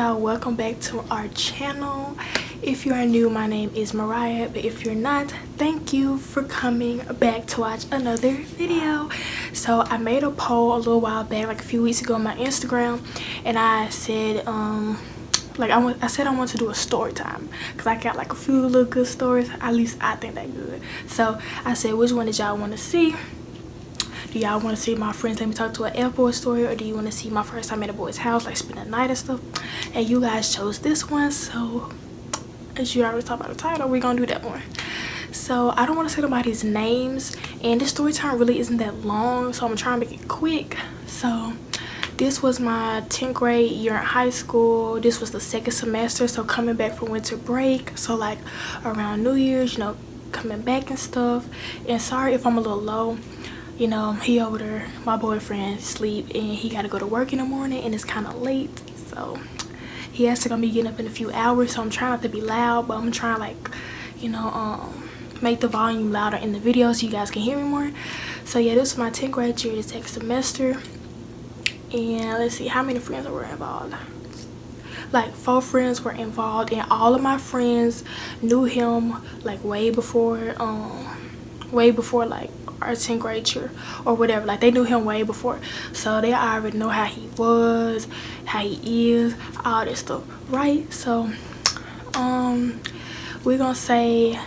y'all, welcome back to our channel. If you are new, my name is Mariah, but if you're not, thank you for coming back to watch another video. So I made a poll a little while back, like a few weeks ago on my Instagram, and I said I said I want to do a story time because I got like a few little good stories. At least I think they're good. So I said, which one did y'all want to see? Do y'all want to see my friends let me talk to an airport story, or do you want to see my first time at a boy's house, like spend the night and stuff? And you guys chose this one, so as you already talked about the title, we're gonna do that one. So I don't want to say nobody's names, and this story time really isn't that long, so I'm trying to make it quick. So this was my 10th grade year in high school. This was the second semester, so coming back from winter break, so like around New Year's, you know, coming back and stuff. And sorry if I'm a little low, you know, he over there, my boyfriend, sleep, and he got to go to work in the morning, and it's kind of late, so he actually gonna be getting up in a few hours. So I'm trying not to be loud, but I'm trying, like, you know, make the volume louder in the video so you guys can hear me more. So yeah, this was my 10th grade year, the second semester. And let's see how many friends were involved. Like 4 friends were involved, and all of my friends knew him like way before like our 10th grade year or whatever. Like they knew him way before, so they already know how he was, how he is, all this stuff, right? So we're gonna say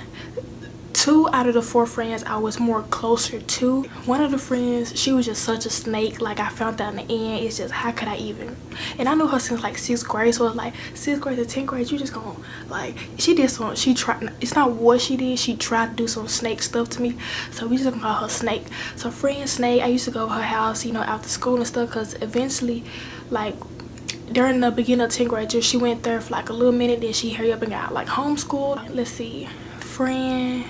2 out of the 4 friends I was more closer to. One of the friends, she was just such a snake. Like I found out in the end, it's just, how could I even? And I knew her since like 6th grade, so it's like 6th grade to 10th grade, you just gonna, like, she did some, she tried, it's not what she did, she tried to do some snake stuff to me, so we just gonna call her Snake. So friend Snake, I used to go to her house, you know, after school and stuff, because eventually, like, during the beginning of 10th grade year, she went there for like a little minute, then she hurried up and got like homeschooled. Let's see, friend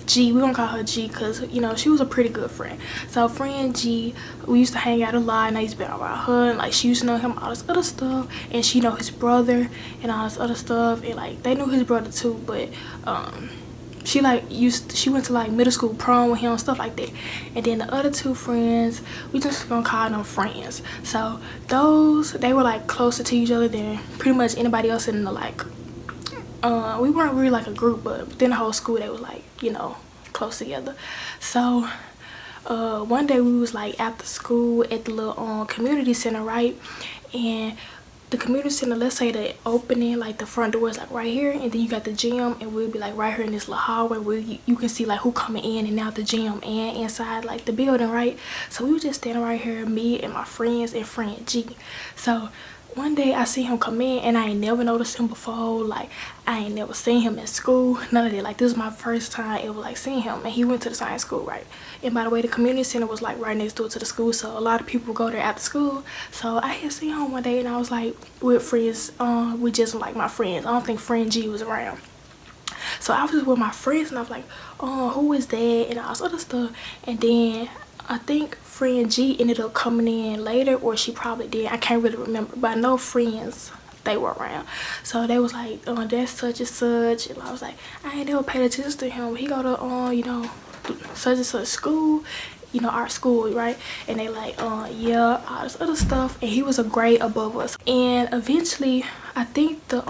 G, we're gonna call her G because, you know, she was a pretty good friend. So friend G, we used to hang out a lot, and I used to be around her, and like she used to know him, all this other stuff, and she know his brother and all this other stuff, and like they knew his brother too, but she went to like middle school prom with him, stuff like that. And then the other 2 friends, we just gonna call them friends. So those, they were like closer to each other than pretty much anybody else in the, like, we weren't really like a group, but within the whole school they was like, you know, close together. So one day we was like after school at the little community center, right? And the community center, let's say the opening, like the front door is like right here, and then you got the gym, and we'll be like right here in this little hallway where you can see like who coming in and out the gym and inside like the building, right? So we were just standing right here, me and my friends and friend G. So one day I see him come in, and I ain't never noticed him before. Like I ain't never seen him in school, none of that. Like this was my first time ever like seeing him, and he went to the science school, right? And by the way, the community center was like right next door to the school, so a lot of people go there after school. So I had seen him one day, and I was like with friends, we just like my friends. I don't think friend G was around. So I was just with my friends, and I was like, who is that, and all this other stuff. And then I think friend G ended up coming in later, or she probably did, I can't really remember, but I know friends, they were around. So they was like, that's such and such, and I was like, I ain't never paid attention to him. He go to you know, such and such school, you know, our school, right? And they like, yeah, all this other stuff. And he was a grade above us. And eventually I think the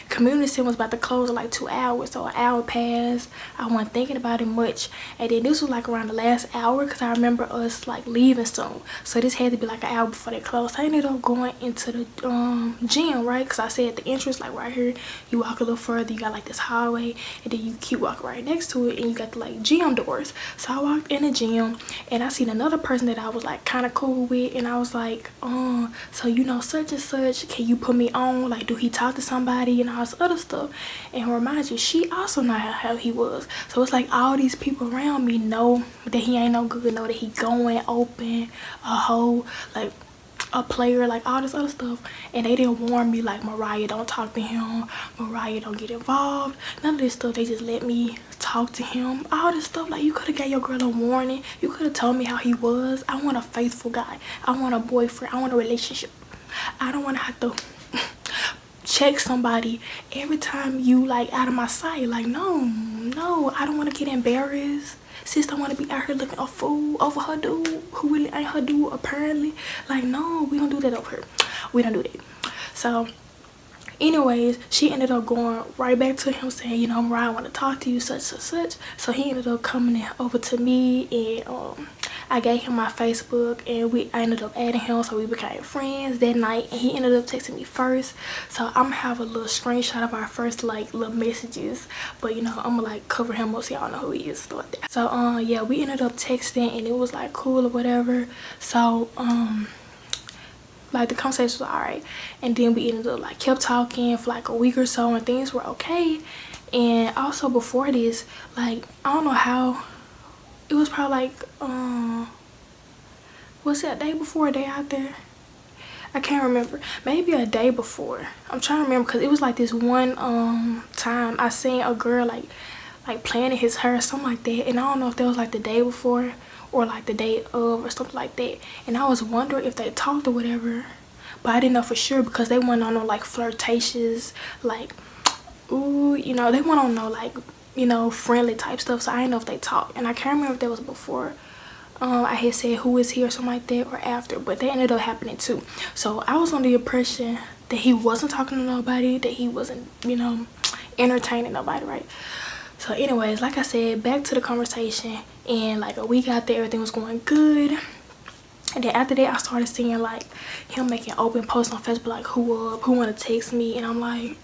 community center was about to close in like 2 hours, so an hour passed. I wasn't thinking about it much, and then this was like around the last hour, because I remember us like leaving soon, so this had to be like an hour before they closed. I ended up going into the gym, right? Because I said the entrance, like right here, you walk a little further, you got like this hallway, and then you keep walking right next to it, and you got the like gym doors. So I walked in the gym, and I seen another person that I was like kind of cool with, and I was like, so you know such and such, can you put me on? Like, do he talk to somebody and all this other stuff? And remind you, she also know how he was. So it's like all these people around me know that he ain't no good, know that he going open, a hoe, like a player, like all this other stuff. And they didn't warn me like, Mariah, don't talk to him, Mariah, don't get involved, none of this stuff. They just let me talk to him, all this stuff. Like, you could have gave your girl a warning, you could have told me how he was. I want a faithful guy, I want a boyfriend, I want a relationship. I don't want to have to check somebody every time you like out of my sight. Like, no, I don't want to get embarrassed. Sis don't want to be out here looking a fool over her dude who really ain't her dude apparently. Like, no, we don't do that over here. We don't do that. So anyways, she ended up going right back to him saying, you know, Mariah, I want to talk to you, such. So he ended up coming over to me, and I gave him my Facebook, and I ended up adding him, so we became friends that night. And he ended up texting me first, so I'm gonna have a little screenshot of our first like little messages, but you know, I'm gonna like cover him up so y'all know who he is, stuff like that. So yeah, we ended up texting, and it was like cool or whatever. So like the conversation was alright, and then we ended up like kept talking for like a week or so, and things were okay. And also before this, like I don't know how, it was probably like was it a day before, a day out there? I can't remember. Maybe a day before. I'm trying to remember, because it was like this one time I seen a girl like planning his hair or something like that, and I don't know if that was like the day before or like the day of or something like that. And I was wondering if they talked or whatever, but I didn't know for sure because they went on no like flirtatious, like ooh, you know, they went on no like, you know, friendly type stuff. So I didn't know if they talked, and I can't remember if that was before I had said who is he or something like that, or after, but they ended up happening too. So I was under the impression that he wasn't talking to nobody, that he wasn't, you know, entertaining nobody, right? So anyways, like I said, back to the conversation, and like a week out there, everything was going good. And then after that, I started seeing like him making open posts on Facebook, like who up, who want to text me, and I'm like,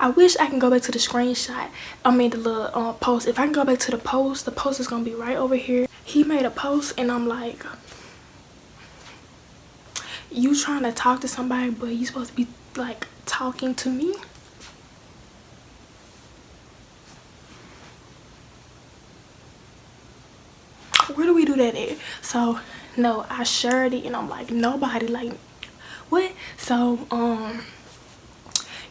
I wish I can go back to the screenshot, I mean the little post. If I can go back to the post is gonna be right over here. He made a post, and I'm like, you trying to talk to somebody, but you supposed to be like talking to me? Where do we do that at? So no, I shared it, and I'm like, nobody, like what? So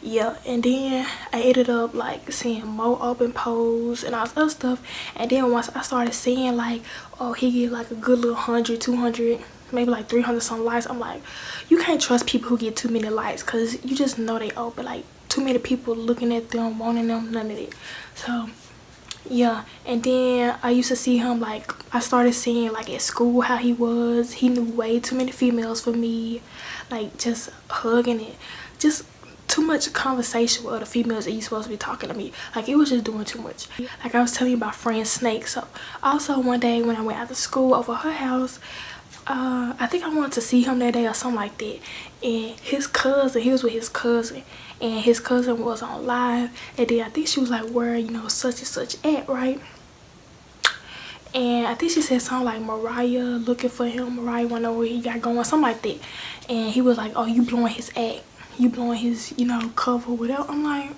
yeah, and then I ended up like seeing more open posts and all this other stuff. And then once I started seeing like, oh, he get like a good little 100, 200, maybe like 300 some likes, I'm like, you can't trust people who get too many likes, because you just know they open, like too many people looking at them, wanting them, none of it. So yeah. And then I used to see him, like I started seeing like at school how he knew way too many females for me, like just hugging it, just too much conversation with other females that you supposed to be talking to me. Like it was just doing too much. Like I was telling you about friend Snake. So also one day when I went out to school over her house, I think I wanted to see him that day or something like that, and his cousin, he was with his cousin, and his cousin was on live, and then I think she was like, where, you know, such and such at, right? And I think she said something like Mariah looking for him, Mariah wanna know where he got going, something like that. And he was like, oh, you blowing his act, you blowing his, you know, cover, whatever. I'm like,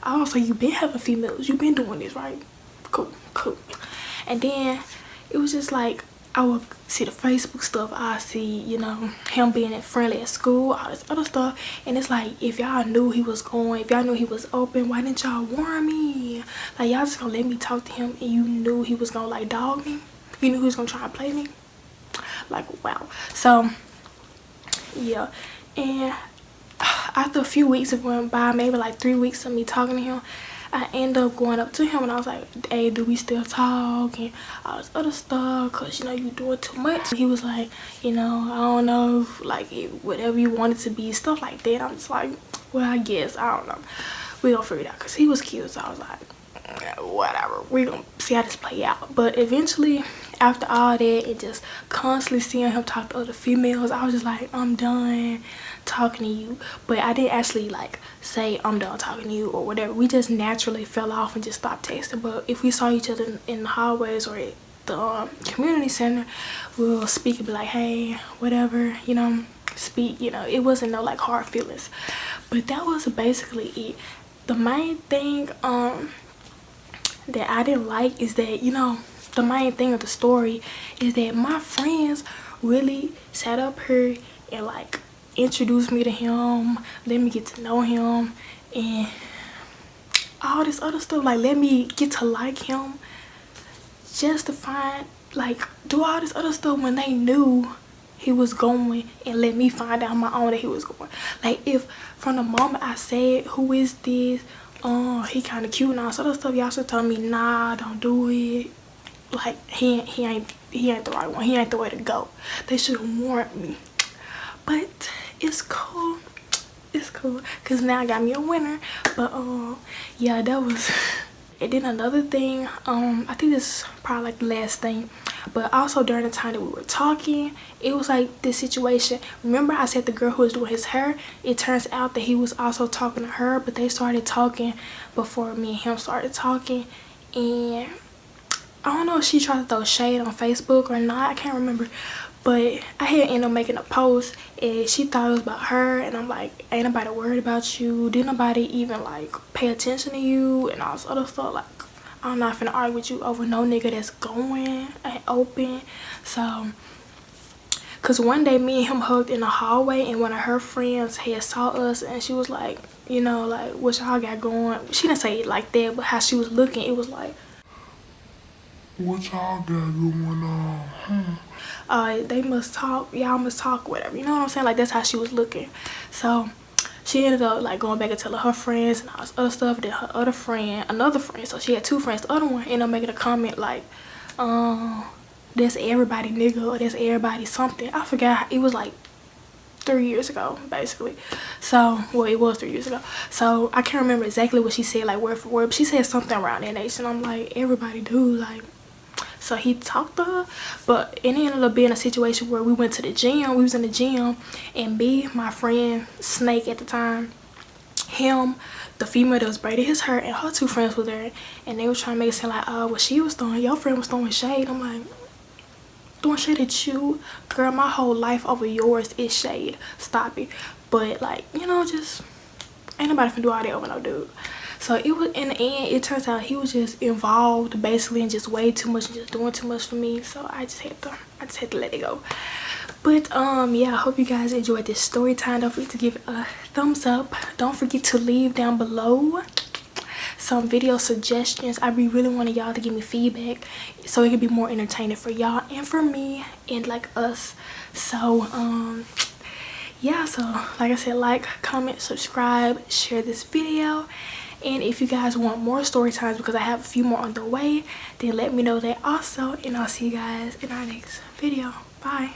oh, so you been having females, you been doing this, right? Cool. And then it was just like, I would see the Facebook stuff, I see, you know, him being friendly at school, all this other stuff, and it's like, if y'all knew he was going, if y'all knew he was open, why didn't y'all warn me? Like, y'all just gonna let me talk to him, and you knew he was gonna like dog me, you knew he was gonna try and play me. Like, wow. So yeah. And after a few weeks of went by, maybe like 3 weeks of me talking to him, I ended up going up to him, and I was like, hey, do we still talk, and all this other stuff, because, you know, you doing too much. He was like, you know, I don't know if, like, whatever you want it to be, stuff like that. I'm just like, well, I guess, I don't know. We gonna figure it out, because he was cute, so I was like, whatever, we gonna see how this play out. But eventually, after all that, and just constantly seeing him talk to other females, I was just like, I'm done talking to you. But I didn't actually like say I'm done talking to you or whatever. We just naturally fell off and just stopped texting. But if we saw each other in the hallways or at the community center, we'll speak and be like, hey, whatever, you know, speak, you know. It wasn't no like hard feelings. But that was basically it. The main thing that I didn't like is that, you know, the main thing of the story is that my friends really sat up here and like introduced me to him, let me get to know him, and all this other stuff, like let me get to like him, just to find, like, do all this other stuff when they knew he was going, and let me find out on my own that he was going. Like, if from the moment I said, who is this, he kind of cute and all this other stuff, y'all should tell me, nah, don't do it. Like, he ain't the right one, he ain't the way to go. They should have warned me. But it's cool. It's cool because now I got me a winner. But yeah, that was and then another thing, I think this is probably like the last thing, but also during the time that we were talking, it was like this situation. Remember I said the girl who was doing his hair, it turns out that he was also talking to her, but they started talking before me and him started talking. And I don't know if she tried to throw shade on Facebook or not, I can't remember, but I had ended up making a post and she thought it was about her, and I'm like, ain't nobody worried about you, didn't nobody even like pay attention to you and all this other stuff. Like, I'm not finna argue with you over no nigga that's going and open. So cause one day me and him hugged in the hallway and one of her friends had saw us and she was like, you know, like, what y'all got going? She didn't say it like that, but how she was looking, it was like, what y'all got going on? They must talk, y'all must talk, whatever, you know what I'm saying? Like, that's how she was looking. So she ended up like going back and telling her friends and all this other stuff. Then her other friend, another friend, so she had two friends, the other one ended up making a comment like, that's everybody nigga, or that's everybody something. I forgot, it was like 3 years ago basically. So, well, it was 3 years ago, so I can't remember exactly what she said, like word for word, but she said something around that nation. I'm like, everybody do, like. So he talked to her, but it ended up being a situation where we went to the gym. We was in the gym, and me, my friend Snake at the time, him, the female that was braiding his hair, and her two friends were there, and they were trying to make it seem like, oh, what she was throwing, your friend was throwing shade. I'm like, throwing shade at you? Girl, my whole life over yours is shade. Stop it. But like, you know, just ain't nobody finna do all that over no dude. So it was, in the end, it turns out he was just involved basically and just way too much and just doing too much for me. So I just had to let it go. But yeah, I hope you guys enjoyed this story time. Don't forget to give it a thumbs up. Don't forget to leave down below some video suggestions. I be really wanting y'all to give me feedback so it can be more entertaining for y'all and for me and like us. So yeah, so like I said, like, comment, subscribe, share this video. And if you guys want more story times, because I have a few more on the way, then let me know that also. And I'll see you guys in our next video. Bye.